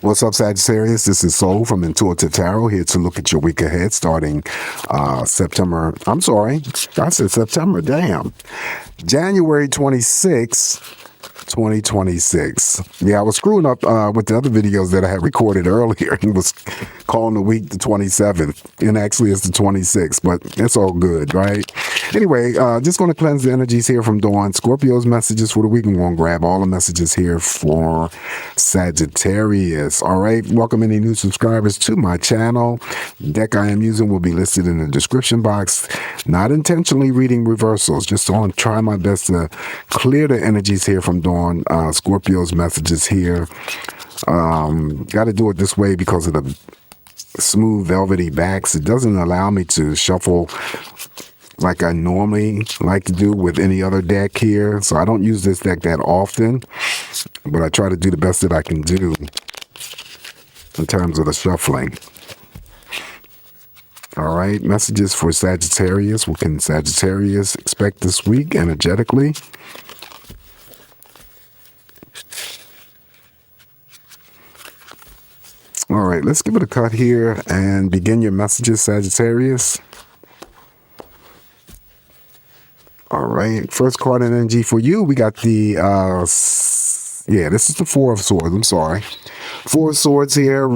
What's up, Sagittarius? This is Soul from Intuitive Tarot, here to look at your week ahead starting September. I'm sorry, I said September. Damn. January 26th. 2026. Yeah, I was screwing up with the other videos that I had recorded earlier and was calling the week the 27th, and actually it's the 26th, but it's all good, right? Anyway, just going to cleanse the energies here from Dawn. Scorpio's messages for the week. I'm going to grab all the messages here for Sagittarius. All right, welcome any new subscribers to my channel. The deck I am using will be listed in the description box. Not intentionally reading reversals, just on try my best to clear the energies here from Dawn. Scorpio's messages here. Got to do it this way because of the smooth velvety backs. It doesn't allow me to shuffle like I normally like to do with any other deck here. So I don't use this deck that often, but I try to do the best that I can do in terms of the shuffling. All right, messages for Sagittarius. What can Sagittarius expect this week energetically? All right, let's give it a cut here and begin your messages, Sagittarius. All right, first card in energy for you, we got the, this is the Four of Swords, I'm sorry. Four of Swords here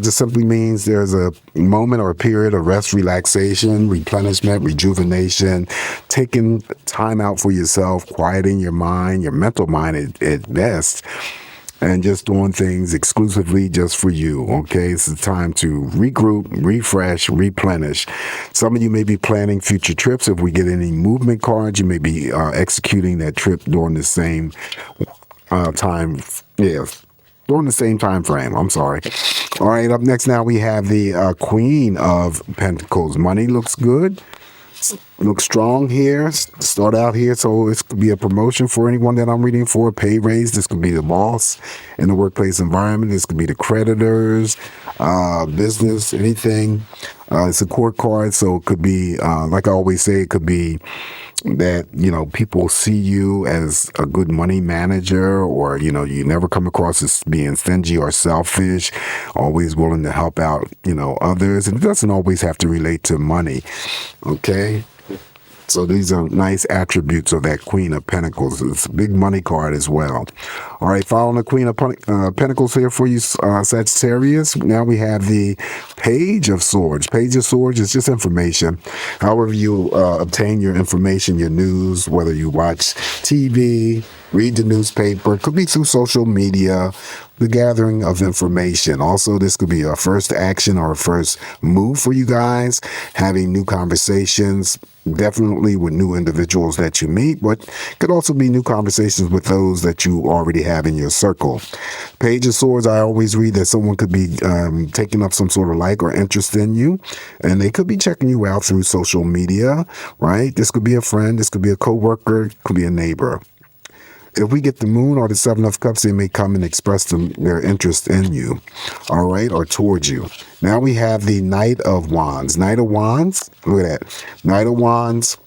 just simply means there's a moment or a period of rest, relaxation, replenishment, rejuvenation, taking time out for yourself, quieting your mind, your mental mind at best, and just doing things exclusively just for you, okay? It's the time to regroup, refresh, replenish. Some of you may be planning future trips. If we get any movement cards, you may be executing that trip during the same time, during the same time frame. I'm sorry. All right, up next now we have the Queen of Pentacles. Money looks good. Looks strong here. Start out here, so this could be a promotion for anyone that I'm reading for, a pay raise. This could be the boss in the workplace environment. This could be the creditors, business, anything. It's a court card, so it could be, like I always say, it could be that, you know, people see you as a good money manager, or, you know, you never come across as being stingy or selfish, always willing to help out, you know, others. And it doesn't always have to relate to money, okay? So these are nice attributes of that Queen of Pentacles. It's a big money card as well. All right, following the Queen of Pentacles here for you, Sagittarius. Now we have the Page of Swords. Page of Swords is just information. However you obtain your information, your news, whether you watch TV, read the newspaper, it could be through social media, the gathering of information. Also, this could be a first action or a first move for you guys, having new conversations, definitely with new individuals that you meet, but could also be new conversations with those that you already have in your circle. Page of Swords, I always read that someone could be taking up some sort of like or interest in you, and they could be checking you out through social media, right? This could be a friend, this could be a coworker, could be a neighbor. If we get the Moon or the Seven of Cups, they may come and express their interest in you, all right, or towards you. Now we have the Knight of Wands. Knight of Wands, look at that. Knight of Wands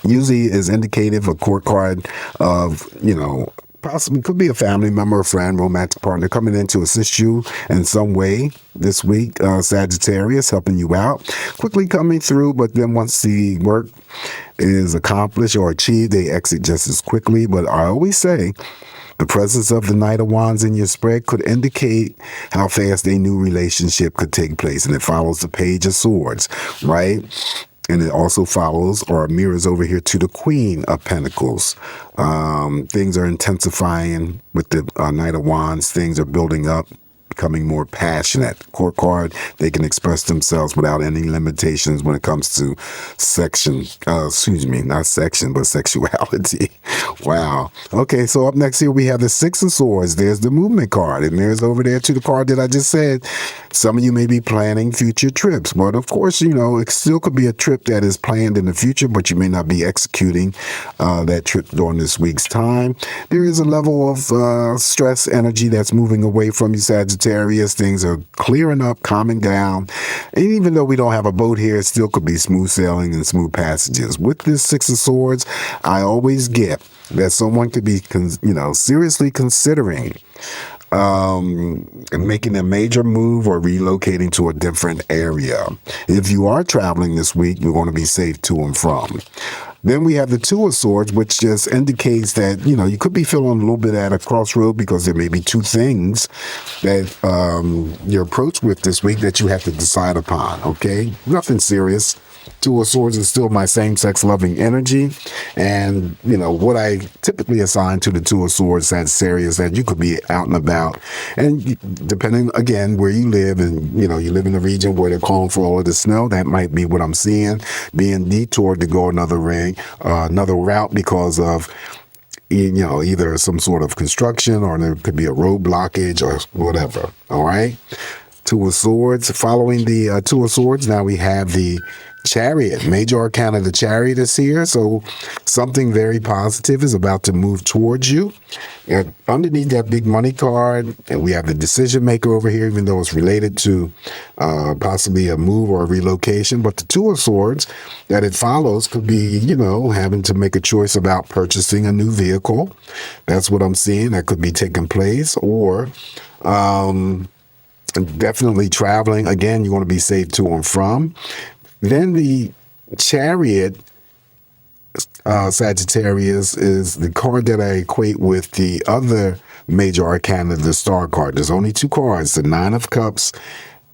usually is indicative, a court card of, you know, possibly could be a family member, a friend, romantic partner coming in to assist you in some way this week. Sagittarius helping you out, quickly coming through, but then once the work is accomplished or achieved, they exit just as quickly. But I always say the presence of the Knight of Wands in your spread could indicate how fast a new relationship could take place. And it follows the Page of Swords, right? And it also follows or mirrors over here to the Queen of Pentacles. Things are intensifying with the Knight of Wands. Things are building up, becoming more passionate. Court card, they can express themselves without any limitations when it comes to not section, but sexuality. Wow. Okay, so up next here we have the Six of Swords. There's the movement card, and there's over there to the card that I just said. Some of you may be planning future trips, but of course, you know, it still could be a trip that is planned in the future, but you may not be executing that trip during this week's time. There is a level of stress energy that's moving away from you, Sagittarius. Things are clearing up, calming down. And even though we don't have a boat here, it still could be smooth sailing and smooth passages. With this Six of Swords, I always get that someone could be, seriously considering making a major move or relocating to a different area. If you are traveling this week, you're going to be safe to and from. Then we have the Two of Swords, which just indicates that, you could be feeling a little bit at a crossroad because there may be two things that you're approached with this week that you have to decide upon, okay? Nothing serious. Two of Swords is still my same-sex loving energy. And, what I typically assign to the Two of Swords, Sagittarius, that you could be out and about. And depending, again, where you live, and, you live in a region where they're calling for all of the snow, that might be what I'm seeing, being detoured to go another route because of, either some sort of construction, or there could be a road blockage or whatever. All right. Two of Swords. Following the Two of Swords, now we have the Chariot. Major Arcana, the Chariot is here. So something very positive is about to move towards you. And underneath that big money card, and we have the Decision Maker over here, even though it's related to possibly a move or a relocation. But the Two of Swords that it follows could be, having to make a choice about purchasing a new vehicle. That's what I'm seeing. That could be taking place. Or definitely traveling. Again, you want to be safe to and from. Then the Chariot, Sagittarius, is the card that I equate with the other major arcana, the Star card. There's only two cards, the Nine of Cups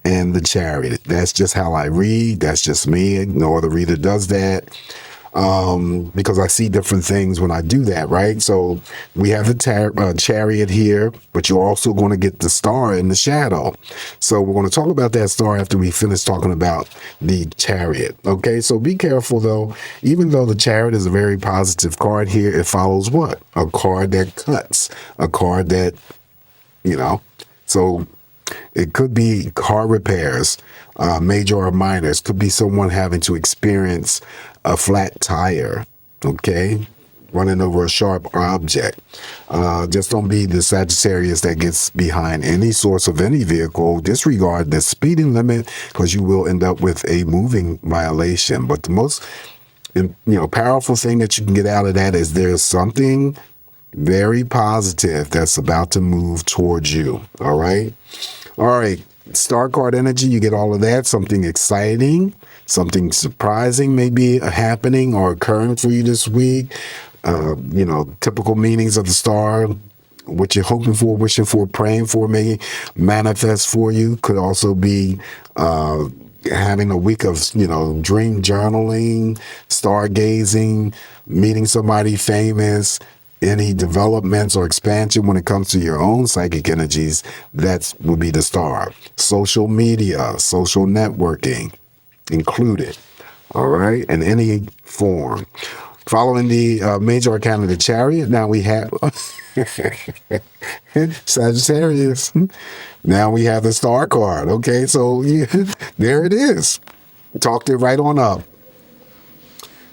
and the Chariot. That's just how I read. That's just me. No other reader does that. Because I see different things when I do that, right? So we have the Chariot here, but you're also going to get the Star in the shadow. So we're going to talk about that Star after we finish talking about the Chariot. Okay, so be careful though. Even though the Chariot is a very positive card here, it follows what? A card that cuts, a card that, so it could be car repairs, major or minor. It could be someone having to experience a flat tire, okay? Running over a sharp object. Just don't be the Sagittarius that gets behind any source of any vehicle. Disregard the speeding limit because you will end up with a moving violation. But the most powerful thing that you can get out of that is there's something very positive that's about to move towards you. All right. Star card energy, you get all of that. Something exciting, something surprising may be happening or occurring for you this week. Typical meanings of the star, what you're hoping for, wishing for, praying for may manifest for you. Could also be having a week of, dream journaling, stargazing, meeting somebody famous, any developments or expansion when it comes to your own psychic energies. That would be the Star. Social media, social networking included. All right. In any form. Following the major arcana of the Chariot, now we have Sagittarius. Now we have the Star card. Okay. So there it is. Talked it right on up.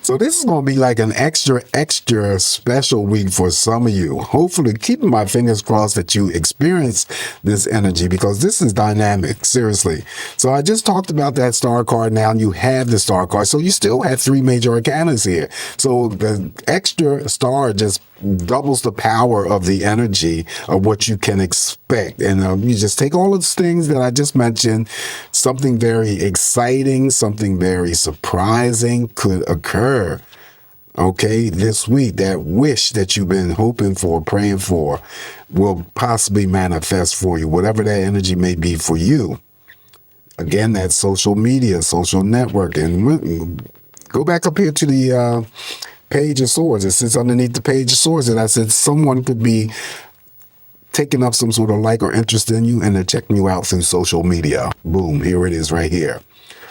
So this is going to be like an extra special week for some of you. Hopefully, keeping my fingers crossed that you experience this energy because this is dynamic, seriously. So I just talked about that Star card. Now you have the Star card. So you still have three major arcanas here. So the extra Star just doubles the power of the energy of what you can expect. And you just take all of those things that I just mentioned. Something very exciting, something very surprising could occur. Okay, this week, that wish that you've been hoping for, praying for, will possibly manifest for you, whatever that energy may be for you. Again, that's social media, social networking. Go back up here to the Page of Swords. It sits underneath the Page of Swords, and I said someone could be taking up some sort of like or interest in you, and they're checking you out through social media. Boom, here it is right here.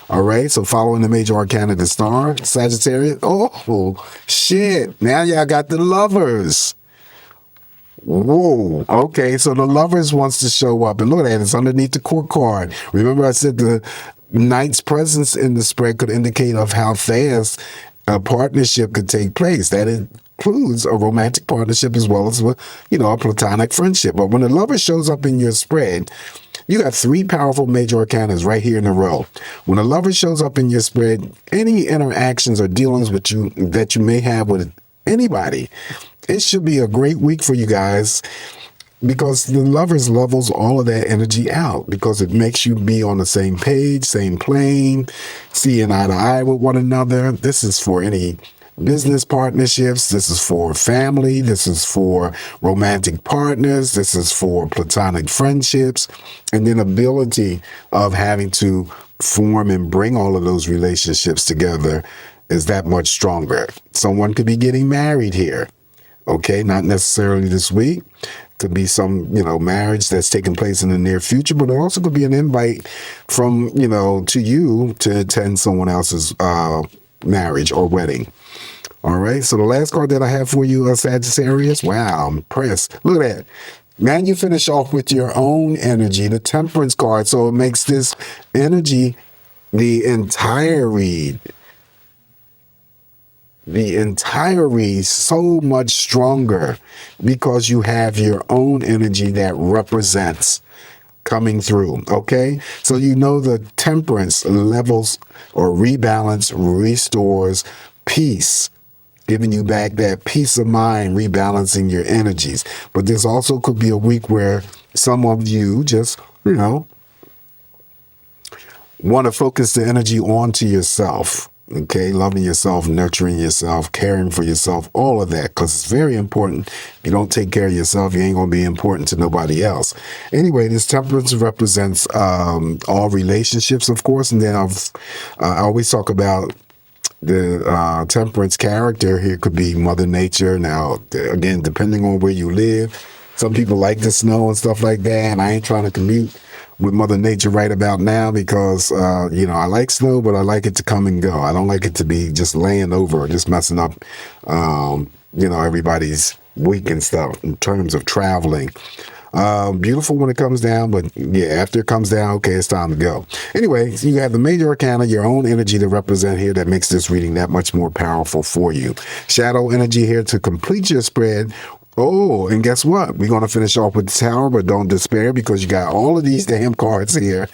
All right, so following the major arcana of the Star, Sagittarius. Oh, shit. Now y'all got the Lovers. Whoa. Okay, so the Lovers wants to show up. And look at that, it's underneath the Court card. Remember I said the Knight's presence in the spread could indicate of how fast a partnership could take place. That includes a romantic partnership as well as, a platonic friendship. But when the Lover shows up in your spread, you got three powerful major arcanas right here in a row. When a Lover shows up in your spread, any interactions or dealings with you that you may have with anybody, it should be a great week for you guys. because the lovers levels all of that energy out because it makes you be on the same page, same plane, seeing eye to eye with one another. This is for any business partnerships. This is for family. This is for romantic partners. This is for platonic friendships. And then ability of having to form and bring all of those relationships together is that much stronger. Someone could be getting married here. Okay, not necessarily this week. Could be some, marriage that's taking place in the near future, but it also could be an invite from, to you to attend someone else's marriage or wedding. All right, so the last card that I have for you, Sagittarius, wow, I'm impressed. Look at that. Now you finish off with your own energy, the Temperance card, so it makes this energy the entire read so much stronger because you have your own energy that represents coming through. Okay, so the Temperance levels or rebalance, restores peace, giving you back that peace of mind, rebalancing your energies. But this also could be a week where some of you just want to focus the energy onto yourself. Okay, loving yourself, nurturing yourself, caring for yourself, all of that, because it's very important. If you don't take care of yourself, you ain't going to be important to nobody else. Anyway, this Temperance represents all relationships, of course, and then I always talk about the Temperance character here could be Mother Nature. Now, again, depending on where you live, some people like the snow and stuff like that, and I ain't trying to commute with Mother Nature right about now because, I like snow, but I like it to come and go. I don't like it to be just laying over, just messing up, everybody's week and stuff in terms of traveling. Beautiful when it comes down, but yeah, after it comes down, okay, it's time to go. Anyway, so you have the major arcana, your own energy to represent here that makes this reading that much more powerful for you. Shadow energy here to complete your spread. Oh, and guess what? We're going to finish off with the Tower, but don't despair because you got all of these damn cards here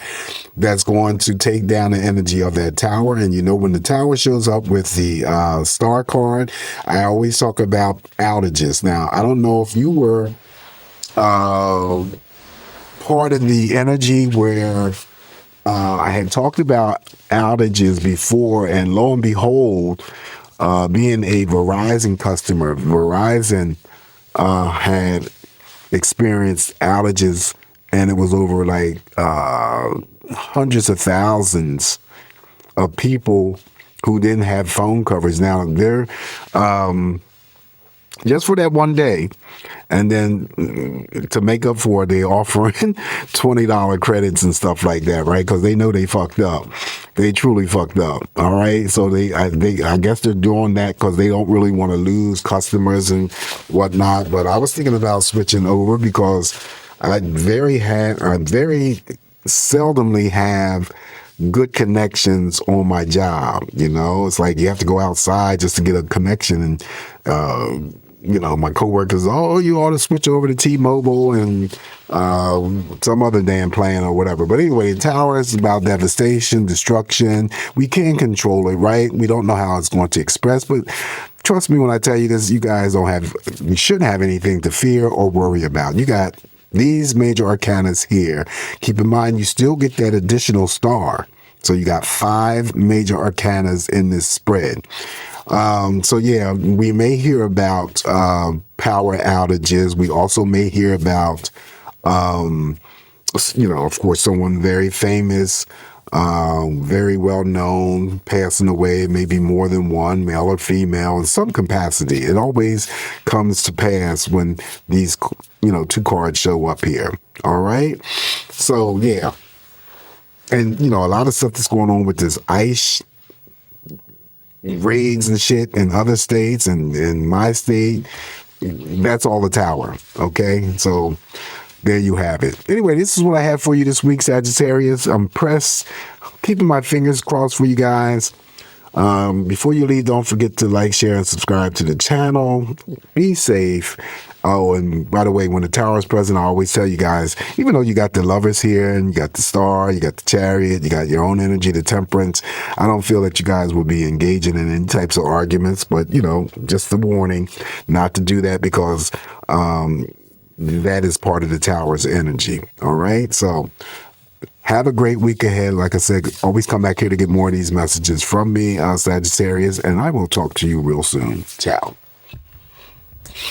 that's going to take down the energy of that Tower. And when the Tower shows up with the Star card, I always talk about outages. Now, I don't know if you were part of the energy where I had talked about outages before, and lo and behold, being a Verizon customer, Verizon had experienced outages, and it was over like hundreds of thousands of people who didn't have phone coverage. Now they're just for that one day, and then to make up for it, they offering $20 credits and stuff like that, right? Because they know they fucked up. They truly fucked up. All right, so I guess they're doing that because they don't really want to lose customers and whatnot. But I was thinking about switching over because I very seldomly have good connections on my job. It's like you have to go outside just to get a connection, and my coworkers, you ought to switch over to T-Mobile and some other damn plan or whatever. But anyway, the Tower is about devastation, destruction. We can't control it, right? We don't know how it's going to express, but trust me when I tell you this, you guys you shouldn't have anything to fear or worry about. You got these major arcanas here. Keep in mind, you still get that additional star. So you got 5 major arcanas in this spread. So yeah, we may hear about power outages. We also may hear about, of course, someone very famous, very well known, passing away, maybe more than one, male or female, in some capacity. It always comes to pass when these, 2 cards show up here. All right. So yeah. And, a lot of stuff that's going on with this ice raids and shit in other states and in my state, that's all the Tower. Okay. So there you have it. Anyway, this is what I have for you this week, Sagittarius. I'm keeping my fingers crossed for you guys. Before you leave, don't forget to like, share, and subscribe to the channel. Be safe. Oh, and by the way, when the Tower is present, I always tell you guys, even though you got the Lovers here and you got the Star, you got the Chariot, you got your own energy, the Temperance, I don't feel that you guys will be engaging in any types of arguments, but, just a warning not to do that because that is part of the tower's energy. All right. So have a great week ahead. Like I said, always come back here to get more of these messages from me, Sagittarius, and I will talk to you real soon. Ciao.